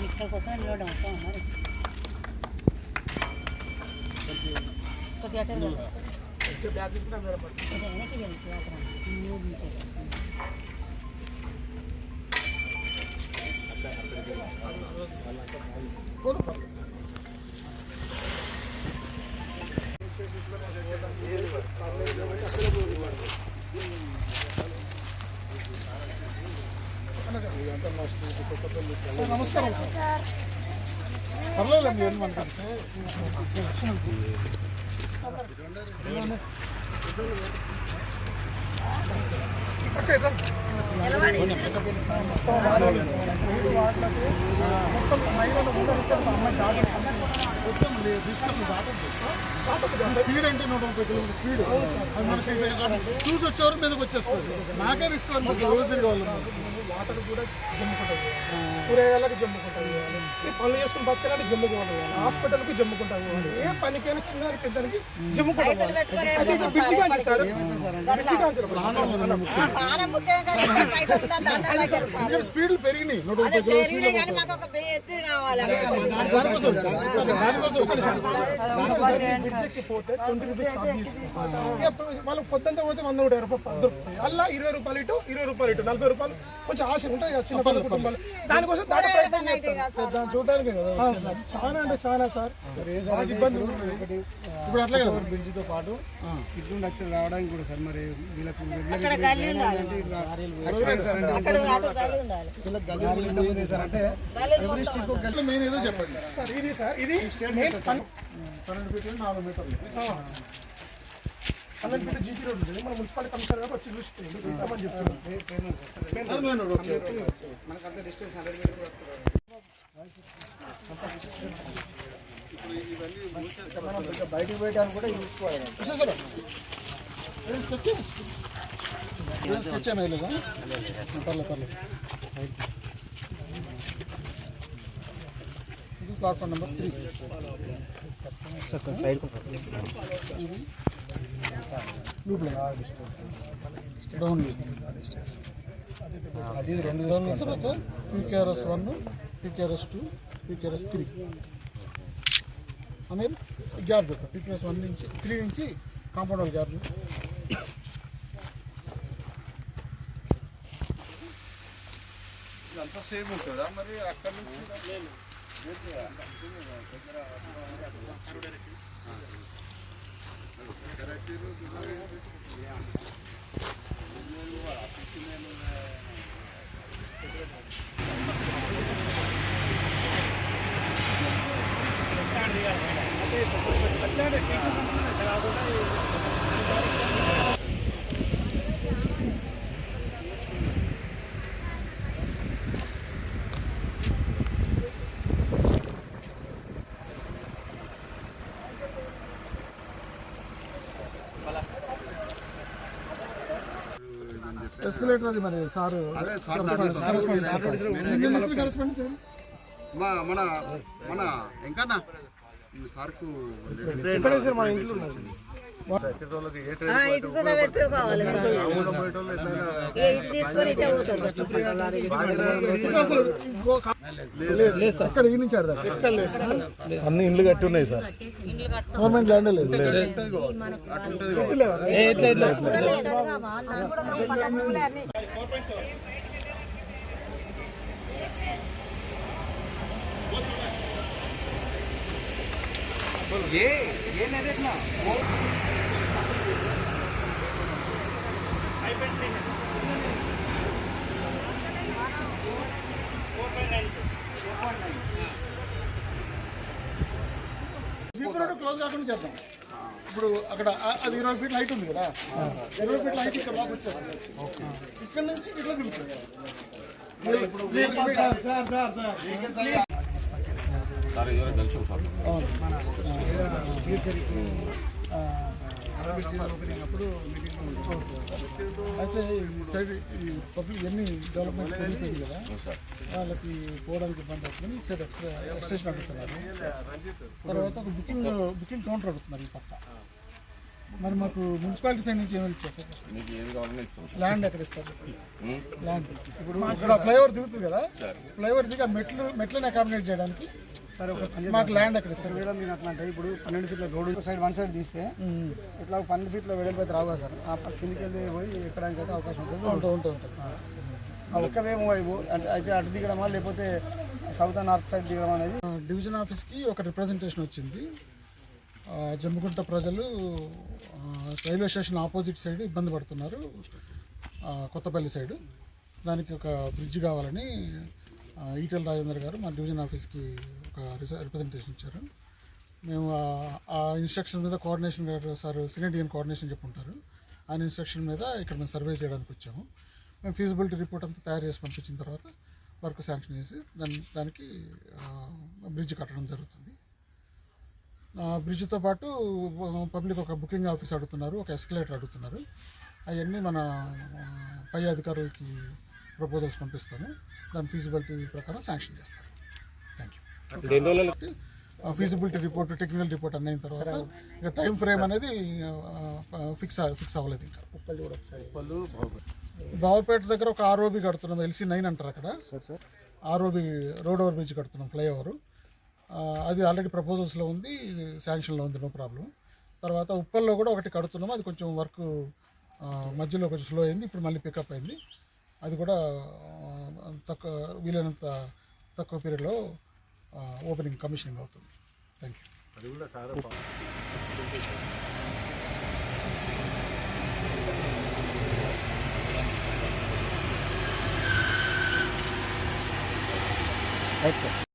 ఇక్కడ కోసం నిలవడం మరి కొద్దిగా బ్యాగ్ తీసుకుంటాం వెనక్కి నమస్కారం సార్. పర్లేదండి, ఏం మనకు స్పీడ్ అంటే 130 కిలోమీటర్ స్పీడ్ అది మనకి చూసి వచ్చేవారు మీదకి వచ్చేస్తుంది. నాకే రిస్క్ అనిపిస్తుంది రోజు తిరిగి వాళ్ళు. వాటర్ కూడా జమ్ముకుంటుంది, కూరగాయలకు జమ్ముకుంటుంది, పనులు చేసుకుని బతకాలంటే జమ్ముకోవాలి, హాస్పిటల్కి జమ్ముకుంటాము, ఏ పనికైనా చిన్న పెద్దకి జమ్ముకుంటాం. స్పీడ్లు పెరిగినాయి 130 కిలోమీటర్లు. పోతే 20 రూపీస్ ఛార్జ్ తీసుకుంటాం. వాళ్ళు పొద్దుంతా పోతే 100 రూపాయలు అలా 20 రూపాయలు ఇటు 20 రూపాయలు ఇటు 40 రూపాయలు కొంచెం ఆశ ఉంటాయి కదా చిన్న పిల్లల కుటుంబాలు. దానికోసం దాటి ప్రయత్నం చేస్తాం చూడడానికి చాలా అంటే చాలా సార్ ఇబ్బంది. ఇప్పుడు అట్లా కదా బ్రిడ్జితో పాటు ఇటు నచ్చిన రావడానికి కూడా సార్ మరి వీళ్ళకు అంటే మెయిన్ ఏదో చెప్పండి సార్. ఇది సార్ ఇది 12 ఫీట్లు 4 మీటర్లు 12 ఫీట్ జీపీ రోడ్ ఉంటుంది. మన మున్సిపాలిటీ కమిషనర్ గారు వచ్చి చూసి ఇస్తామని చెప్తున్నాం. బయటకు పోయడానికి కూడా చూసుకోవాలి. స్కెచ్ ఏమైనా పర్లేదు పర్లేదు. ఇది ప్లాట్ఫామ్ నెంబర్ 3 సైడ్ డౌన్ అది 2 తర్వాత పీకేఆర్ఎస్ 1 పీకేఆర్ఎస్ 2 పీకేఆర్ఎస్ 3 అనేది గ్యాప్ పెట్టారు. పీకేఆర్ఎస్ 1 నుంచి 3 నుంచి కాంపౌండ్ వాల్ గ్యాప్ అంతా సేమ్ ఉంటుందా మరి అక్కడ నుంచి ఎస్కలేటర్ అది మరి సార్ మన ఇంకా సార్కు మన ఇంట్లో అక్కడ ఈ నుంచి అన్ని ఇండ్లు కట్టి ఉన్నాయి సార్. గవర్నమెంట్ ల్యాండ్ లేదు. ये नहीं देखना క్లోజ్ కాకుండా చేద్దాం. ఇప్పుడు అక్కడ అది 20 ఫీట్ హైట్ ఉంది కదా, 20 ఫీట్ హైట్ ఇక్కడ లోకి వచ్చేస్తుంది. ఇక్కడ నుంచి ఇట్లా తిరుగుతుంది. అయితే ఈ సైడ్ ఈ పబ్లిక్ ఎన్ని డెవలప్మెంట్ పెరుగుతుంది కదా వాళ్ళకి పోవడానికి ఇబ్బంది అవుతుంది సైడ్ ఎక్స్టేషన్ అడుగుతున్నారు. తర్వాత ఒక బుకింగ్ కౌంటర్ అడుగుతున్నారు ఈ పక్క. మరి మాకు మున్సిపాలిటీ సైడ్ నుంచి ఏమైనా ఇచ్చారు? ల్యాండ్ ఎక్కడ ఇస్తారు? ల్యాండ్ ఇప్పుడు ఇక్కడ ఫ్లైఓవర్ దిగుతుంది కదా, ఫ్లైఓవర్ దిగి మెట్లను అకామిడేట్ చేయడానికి సరే మాకు ల్యాండ్ ఎక్కడ ఇస్తారు? వేరే మీరు అట్లా అంటే ఇప్పుడు 12 ఫీట్ల రోడ్డు సైడ్ వన్ సైడ్ తీస్తే ఇట్లా 12 ఫీట్ల వెడల్పు అయితే రావు కదా సార్. ఆ కిందికి వెళ్ళి పోయి ఎక్కడానికి అయితే అవకాశం ఉంటుంది. ఒక్కవేమో అంటే అయితే అటు దిగడమా లేకపోతే సౌత్ అండ్ నార్త్ సైడ్ దిగడం అనేది. డివిజన్ ఆఫీస్కి ఒక రిప్రజెంటేషన్ వచ్చింది. జమ్మిగుంట ప్రజలు రైల్వే స్టేషన్ ఆపోజిట్ సైడ్ ఇబ్బంది పడుతున్నారు, కొత్తపల్లి సైడు. దానికి ఒక బ్రిడ్జ్ కావాలని ఈటెల రాజేందర్ గారు మా డివిజన్ ఆఫీస్కి ఒక రిప్రజెంటేషన్ ఇచ్చారు. మేము ఆ ఇన్స్ట్రక్షన్ మీద కోఆర్డినేషన్ గారు సార్ సీనియర్ డిఎన్ కోఆర్డినేషన్ చెప్పుంటారు. ఆయన ఇన్స్ట్రక్షన్ మీద ఇక్కడ మేము సర్వే చేయడానికి వచ్చాము. మేము ఫీజిబిలిటీ రిపోర్ట్ అంతా తయారు చేసి పంపించిన తర్వాత వర్క్ శాంక్షన్ చేసి దానికి బ్రిడ్జ్ కట్టడం జరుగుతుంది. బ్రిడ్జ్తో పాటు పబ్లిక్ ఒక బుకింగ్ ఆఫీస్ అడుగుతున్నారు, ఒక ఎస్కలేటర్ అడుగుతున్నారు. అవన్నీ మన పై అధికారులకి ప్రపోజల్స్ పంపిస్తాము. దాని ఫీజిబిలిటీ ప్రకారం శాంక్షన్ చేస్తారు. Thank you. Feasibility report, technical report అన్న తర్వాత ఇక టైం ఫ్రేమ్ అనేది ఫిక్స్ అవ్వలేదు. ఇంకా బావపేట దగ్గర ఒక ఆర్ఓబి కడుతున్నాం, LC9 అంటారు అక్కడ. ఆర్ఓబి రోడ్ ఓవర్ బ్రిడ్జ్ కడుతున్నాం, ఫ్లైఓవర్. అది ఆల్రెడీ ప్రపోజల్స్లో ఉంది, శాంక్షన్లో ఉంది, నో ప్రాబ్లం. తర్వాత ఉప్పల్లో కూడా ఒకటి కడుతున్నాము, అది కొంచెం వర్క్ మధ్యలో కొంచెం స్లో అయింది, ఇప్పుడు మళ్ళీ పికప్ అయింది. అది కూడా వీలైనంత తక్కువ పీరియడ్లో ఓపెనింగ్ కమిషనింగ్ అవుతుంది. Thank you.